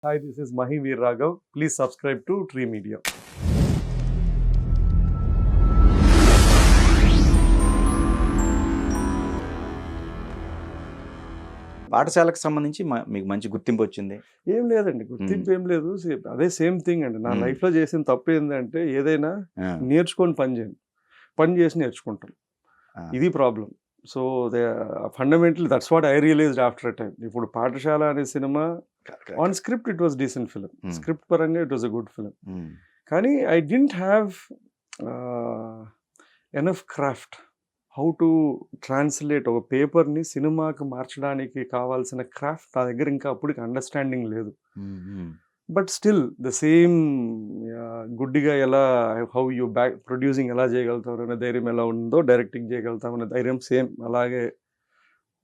Hi, this is Mahi Veer Raghav. Please subscribe to Tree Media. పాఠశాలకు సంబంధించి మీకు మంచి గుర్తింపు వచ్చింది. ఏం లేదండి, గుర్తింపు ఏం లేదు. అదే సేమ్ థింగ్ అండి. నా లైఫ్లో చేసిన తప్పు ఏంటంటే ఏదైనా నేర్చుకొని పని చేసి నేర్చుకుంటాం. ఇది problem. So fundamentally that's what I realised after time. ఇప్పుడు పాఠశాల అనే cinema on script it was decent film. Script పరంగా it was a good film. కానీ I didn't have enough craft how to translate ఒక పేపర్ని సినిమాకి మార్చడానికి కావాల్సిన క్రాఫ్ట్ నా దగ్గర ఇంకా అప్పటికి అండర్స్టాండింగ్ లేదు. బట్ స్టిల్ ద సేమ్ గుడ్డిగా ఎలా హౌ యూ ప్రొడ్యూసింగ్ ఎలా చేయగలుగుతారు అనే ధైర్యం ఎలా ఉందో డైరెక్టింగ్ చేయగలుగుతాం అనే ధైర్యం సేమ్ అలాగే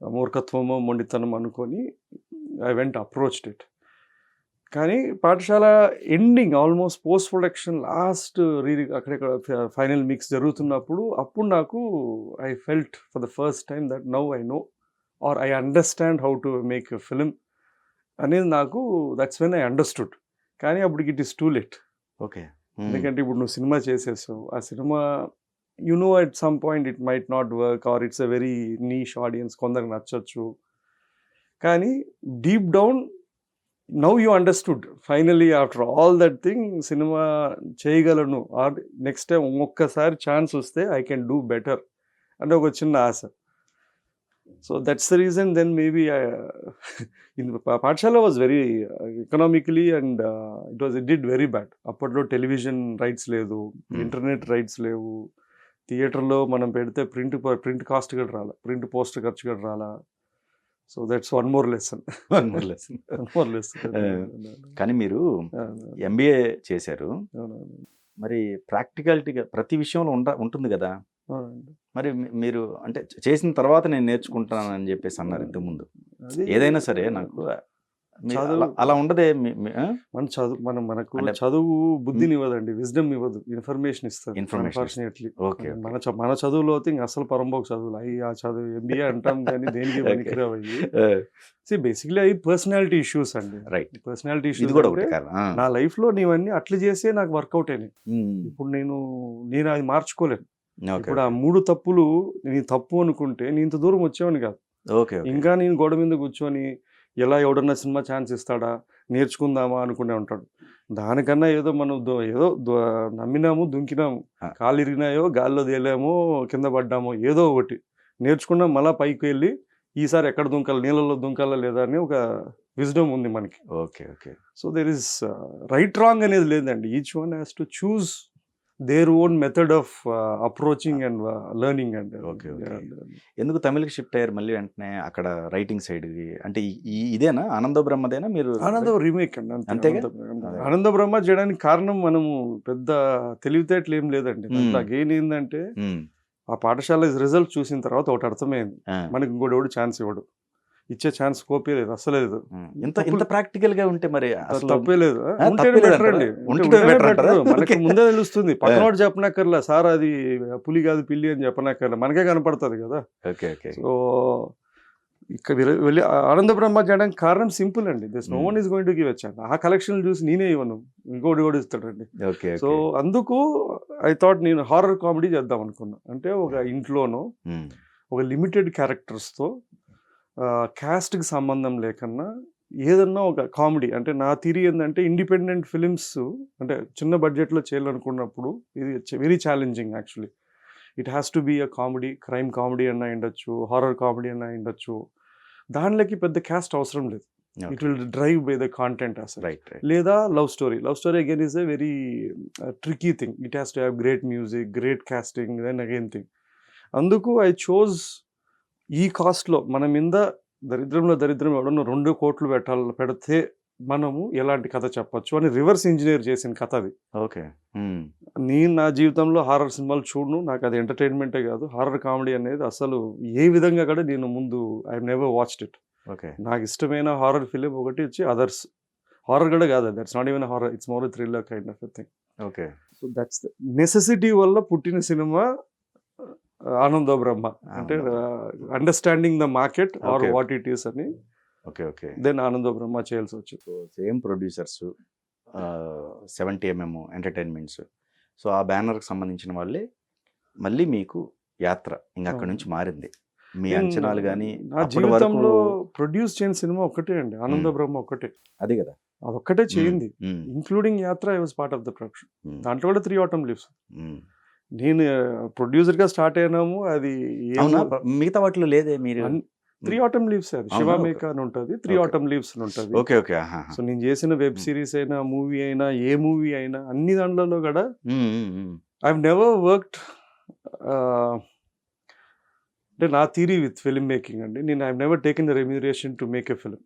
మూర్ఖత్వమో మొండితనం అనుకొని ఐ వెంట్ అప్రోచ్డ్ ఇట్. కానీ పాఠశాల ending almost post production last అక్కడక్కడ ఫైనల్ మిక్స్ జరుగుతున్నప్పుడు అప్పుడు నాకు I felt for the first time that now I know or I understand how to make a film అనేది నాకు దట్స్ వెన్ ఐ అండర్స్టూడ్. కానీ అప్పటికి it is too late. Okay. ఎందుకంటే ఇప్పుడు నువ్వు సినిమా చేసేసావు, ఆ సినిమా you know at some point it might not work or it's a very niche audience, కొందరికి నచ్చచ్చు. కానీ deep down now you understood finally after all that thing cinema చేయగలను ఆర్ నెక్స్ట్ టైం ఒక్కసారి ఛాన్స్ వస్తే ఐ కెన్ డూ బెటర్ అంటే ఒక చిన్న ఆశ. So that's the reason then maybe Pathashala was very economically and it did very bad. అప్పట్లో television rights లేదు, internet rights లేవు, థియేటర్లో మనం పెడితే ప్రింట్ కాస్ట్ కూడా రాలా, ప్రింట్ పోస్ట్ ఖర్చు కూడా రాలా. So that's one more lesson. కానీ మీరు ఎంబీఏ చేశారు, మరి ప్రాక్టికాలిటీగా ప్రతి విషయంలో ఉంటుంది కదా. మరి మీరు అంటే చేసిన తర్వాత నేను నేర్చుకుంటానని చెప్పేసి అన్నారు ఇంతకుముందు. ఏదైనా సరే నాకు అలా ఉండదే. మనకు చదువు బుద్ధిని ఇవ్వదండి, విజ్డమ్ ఇవ్వదు, ఇన్ఫర్మేషన్ ఇస్తుంది. అన్ఫార్చునేట్లీ మన చదువులో అసలు పరంబోకు చదువులు అయ్యి ఆ చదువు ఎంబీఏ అంటాం కానీ దేనికి పనికిరావు అయ్యి. బేసిక్లీ అవి పర్సనాలిటీ ఇష్యూస్ అండి. Right, personality issues. నా లైఫ్ లో నీవన్నీ అట్లా చేసే నాకు వర్కౌట్ అయినాయి. ఇప్పుడు నేను అది మార్చుకోలేను. ఇప్పుడు ఆ 3 తప్పులు నేను తప్పు అనుకుంటే నేను ఇంత దూరం వచ్చేవాడిని కాదు. ఇంకా నేను గోడ మీద కూర్చొని ఎలా ఎవడన్నా సినిమా ఛాన్స్ ఇస్తాడా నేర్చుకుందామా అనుకునే ఉంటాడు. దానికన్నా ఏదో మనం నమ్మినాము, దుంకినాము, కాళ్ళు ఇరిగినాయో, గాల్లో తేలామో, కింద పడ్డామో, ఏదో ఒకటి నేర్చుకున్నాం, మళ్ళీ పైకి వెళ్ళి ఈసారి ఎక్కడ దుంకాలి, నీళ్ళలో దుంకాలా లేదా అని ఒక విజ్డమ్ ఉంది మనకి. Okay okay. So there is right wrong అనేది లేదండి. Each one has to choose their own method of approaching and learning and. Okay okay. ఎందుకు తమిళకి షిఫ్ట్ అయ్యారు మళ్ళీ వెంటనే అక్కడ రైటింగ్ సైడ్కి? అంటే ఇదేనా ఆనంద బ్రహ్మదేనా? మీరు ఆనంద రీమేక్ అండి, అంతే. ఆనంద బ్రహ్మ చేయడానికి కారణం మనము పెద్ద తెలివితేటలు ఏం లేదండి. అగైన్ ఏంటంటే ఆ పాఠశాల రిజల్ట్ చూసిన తర్వాత ఒకటి అర్థమైంది, మనకి ఇంకోటి ఎవడు ఛాన్స్ ఇవ్వడు, ఇచ్చే ఛాన్స్ స్కోపే లేదు, అసలు లేదు. ఇంత ప్రాక్టికల్ గా ఉంటే మరి తప్పే లేదు. మనకి ముందే తెలుస్తుంది, పక్కనోడు చెప్పనక్కర్లా, సార్ అది పులి కాదు పిల్లి అని చెప్పనక్కర్లా, మనకే కనపడుతుంది కదా. సో ఇక్కడ వెళ్ళి ఆనంద బ్రహ్మ చేయడానికి కారణం సింపుల్ అండి. This no one is going to give a chance. ఆ కలెక్షన్ చూసి నేనే ఇవ్వను, ఇంకోటి కూడా ఇస్తాడండి. సో అందుకు ఐ థాట్ నేను హారర్ కామెడీ చేద్దాం అనుకున్నా. అంటే ఒక ఇంట్లోనో ఒక లిమిటెడ్ క్యారెక్టర్స్తో క్యాస్ట్కి సంబంధం లేకన్నా ఏదన్నా ఒక కామెడీ. అంటే నా థియరీ ఏంటంటే ఇండిపెండెంట్ ఫిలిమ్స్ అంటే చిన్న బడ్జెట్లో చేయాలనుకున్నప్పుడు ఇది very challenging actually. It has to be a comedy, crime comedy అన్నా ఉండొచ్చు, హారర్ కామెడీ అన్నా ఉండొచ్చు. దానిలోకి పెద్ద క్యాస్ట్ అవసరం లేదు. It will drive by the content అసలు. లేదా love story again is a very tricky thing. It has to have great music, great casting, then again thing. అందుకు ఐ చోజ్ ఈ కాస్ట్లో మన మీద దరిద్రం ఎవడన్నా 2 కోట్లు పెడితే మనము ఎలాంటి కథ చెప్పచ్చు అని రివర్స్ ఇంజనీర్ చేసిన కథ అది. ఓకే. నేను నా జీవితంలో హారర్ సినిమాలు చూడను, నాకు అది ఎంటర్టైన్మెంటే కాదు, హారర్ కామెడీ అనేది అసలు ఏ విధంగా కూడా నేను ముందు I never watched it. Okay. నాకు ఇష్టమైన హారర్ ఫిలిం ఒకటి వచ్చి అదర్స్. హారర్ కూడా కాదు, that's not even horror, it's more thriller kind of a thing. Okay. So that's the necessity వల్ల పుట్టిన సినిమా ఆనంద బ్రహ్మ. అంటే understanding the market or what it is అని ఓకే ఓకే. దెన్ ఆనంద బ్రహ్మ చేయాల్సి వచ్చింది. So same producers, 70mm entertainments. సో ఆ బ్యానర్కి సంబంధించిన వాళ్ళే మళ్ళీ మీకు యాత్ర ఇంక అక్కడ నుంచి మారింది. మీ అంచనాలు కానీ నా జీవితంలో ప్రొడ్యూస్ చేయని సినిమా ఒక్కటే అండి, ఆనంద బ్రహ్మ ఒక్కటే. అది కదా, అదొక్కటే చేయింది, ఇంక్లూడింగ్ యాత్ర. I was part of the production. దాంట్లో కూడా 3 Autumn Leaves. నేను ప్రొడ్యూసర్ గా స్టార్ట్ అయినాము. అది మిగతా వాటిలో లేదే మీరు? 3 Autumn Leaves అది శివామేక అని ఉంటుంది, 3 Autumn Leaves అని ఉంటుంది. Okay okay. సో నేను చేసిన వెబ్ సిరీస్ అయినా, మూవీ అయినా, ఏ మూవీ అయినా, అన్ని దాంట్లో కూడా ఐ హావ్ నెవర్ వర్క్డ్. అంటే నా థియరీ విత్ ఫిల్మ్ మేకింగ్ అండి, నేను I have never taken the remuneration to make a film.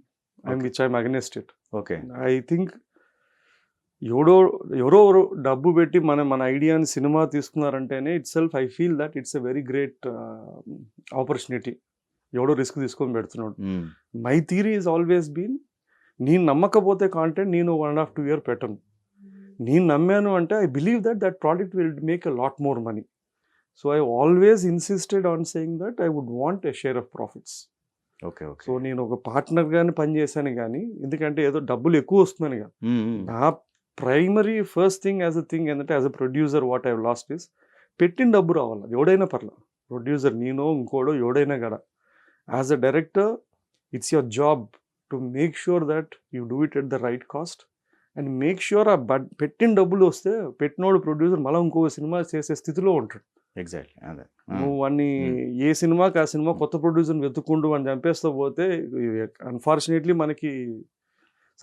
I'm against it. Okay. I think ఎవరో డబ్బు పెట్టి మన ఐడియాని సినిమా తీసుకున్నారంటేనే itself I feel that it's a very great opportunity. ఎవడో risk తీసుకొని పెడుతున్నాడు. My theory is always been, నేను నమ్మకపోతే కాంటెంట్ నేను 1.5 to 2 years పెట్టను. నేను నమ్మాను అంటే I believe that product will make a lot more money. So I always insisted on saying that I would want a share of profits. Okay okay. So నేను ఒక partner గాని పనిచేశాను కానీ, ఎందుకంటే ఏదో డబ్బులు ఎక్కువ వస్తుందని కాదు. నా primary first thing as a thing ఏంటంటే, as a producer what I lost is పెట్టిన డబ్బు రావాలి. అది ఎవడైనా పర్లేదు, ప్రొడ్యూసర్ నేనో ఇంకోడో ఎవడైనా కదా. As a director it's your job to make sure that you do it at the right cost and make sure ఆ పెట్టిన డబ్బులు వస్తే పెట్టినోడు ప్రొడ్యూసర్ మళ్ళీ ఇంకో సినిమా చేసే స్థితిలో ఉంటాడు. ఎగ్జాక్ట్లీ అదే. నువ్వు అన్ని ఏ సినిమాకి ఆ సినిమా కొత్త ప్రొడ్యూసర్ని వెతుక్కుంటూ అని చంపేస్తూ పోతే, అన్ఫార్చునేట్లీ మనకి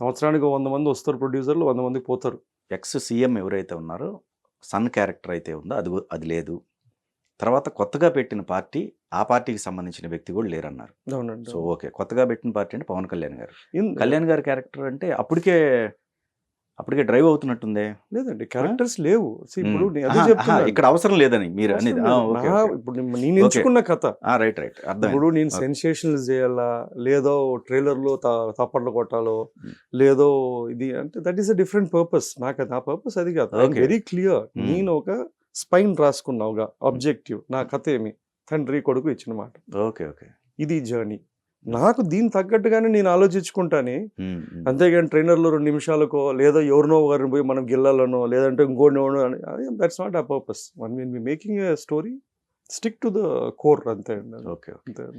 సంవత్సరానికి 100 మంది వస్తారు ప్రొడ్యూసర్లు, 100 మందికి పోతారు. ఎక్స్ సీఎం ఎవరైతే ఉన్నారో సన్ క్యారెక్టర్ అయితే ఉందో అది లేదు. తర్వాత కొత్తగా పెట్టిన పార్టీ, ఆ పార్టీకి సంబంధించిన వ్యక్తి కూడా లేరన్నారు. అవునండి. సో ఓకే, కొత్తగా పెట్టిన పార్టీ అంటే పవన్ కళ్యాణ్ గారు. కళ్యాణ్ గారి క్యారెక్టర్ అంటే అప్పటికే డ్రైవ్ అవుతున్నట్టుందే. లేదండి, క్యారెక్టర్స్ లేవు. ఇప్పుడు ఇక్కడ అవసరం లేదని మీరు అనేది. ఇప్పుడు నేను ఎంచుకున్న కథ రైట్ రైట్ అర్థం. ఇప్పుడు నేను సెన్సేషనల్ చేయాలా, లేదో ట్రైలర్ లో తప్పట్లు కొట్టాలో, లేదో ఇది అంటే that is a different purpose. నాకు అది ఆ పర్పస్ అది కాదు. Very clear. నేను ఒక స్పైన్ రాసుకున్నావుగా ఆబ్జెక్టివ్. నా కథ ఏమి, తండ్రి కొడుకు ఇచ్చిన మాట. Okay okay. ఇది జర్నీ. నాకు దీని తగ్గట్టుగానే నేను ఆలోచించుకుంటానే, అంతేగాని ట్రైనర్లో 2 నిమిషాలకో లేదా ఎవరినో ఒకరిని పోయి మనం గిల్లాలనో లేదంటే ఇంకోటి దట్స్ నాట్ ఆ purpose. One when be making a story, stick to the core అంతే. ఓకే. అంతే.